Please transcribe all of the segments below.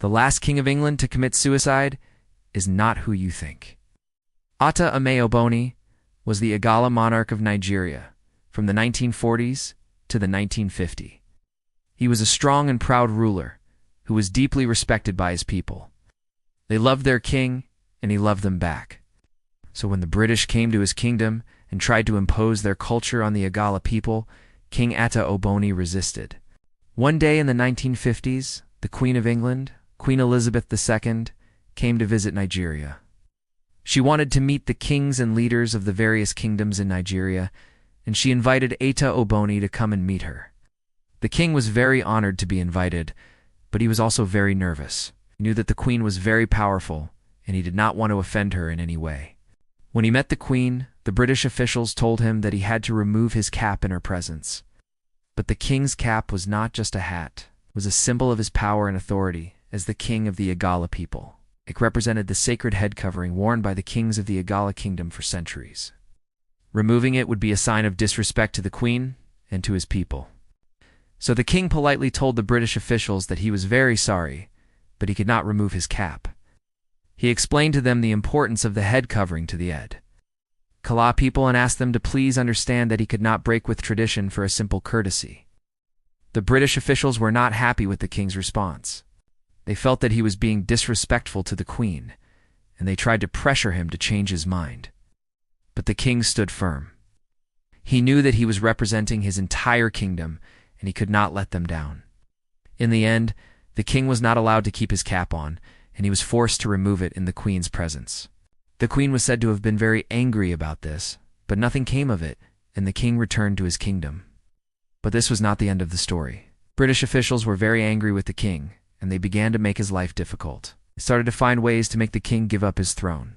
The last king of England to commit suicide is not who you think. Attah Ameh Oboni was the Igala monarch of Nigeria from the 1940s to the 1950s. He was a strong and proud ruler who was deeply respected by his people. They loved their king, and he loved them back. So when the British came to his kingdom and tried to impose their culture on the Igala people, King Attah Oboni resisted. One day in the 1950s, the Queen of England, Queen Elizabeth II, came to visit Nigeria. She wanted to meet the kings and leaders of the various kingdoms in Nigeria, and she invited Attah Oboni to come and meet her. The king was very honored to be invited, but he was also very nervous. He knew that the queen was very powerful, and he did not want to offend her in any way. When he met the queen, the British officials told him that he had to remove his cap in her presence. But the king's cap was not just a hat. It was a symbol of his power and authority as the king of the Igala people. It represented the sacred head covering worn by the kings of the Igala kingdom for centuries. Removing it would be a sign of disrespect to the queen and to his people. So the king politely told the British officials that he was very sorry, but he could not remove his cap. He explained to them the importance of the head covering to the Igala people and asked them to please understand that he could not break with tradition for a simple courtesy. The British officials were not happy with the king's response. They felt that he was being disrespectful to the queen, and they tried to pressure him to change his mind. But the king stood firm. He knew that he was representing his entire kingdom, and he could not let them down. In the end, the king was not allowed to keep his cap on, and he was forced to remove it in the queen's presence. The queen was said to have been very angry about this, but nothing came of it, and the king returned to his kingdom. But this was not the end of the story. British officials were very angry with the king, and they began to make his life difficult. They started to find ways to make the king give up his throne.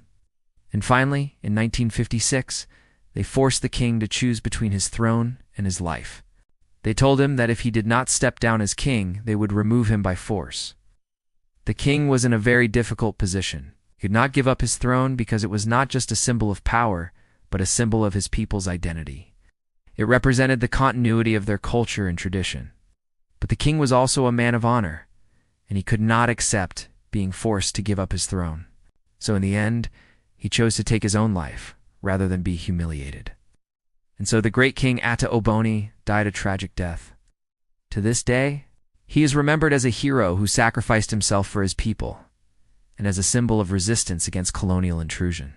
And finally, in 1956, they forced the king to choose between his throne and his life. They told him that if he did not step down as king, they would remove him by force. The king was in a very difficult position. He could not give up his throne because it was not just a symbol of power, but a symbol of his people's identity. It represented the continuity of their culture and tradition. But the king was also a man of honor, and he could not accept being forced to give up his throne. So in the end, he chose to take his own life rather than be humiliated. And so the great King Attah Oboni died a tragic death. To this day, he is remembered as a hero who sacrificed himself for his people, and as a symbol of resistance against colonial intrusion.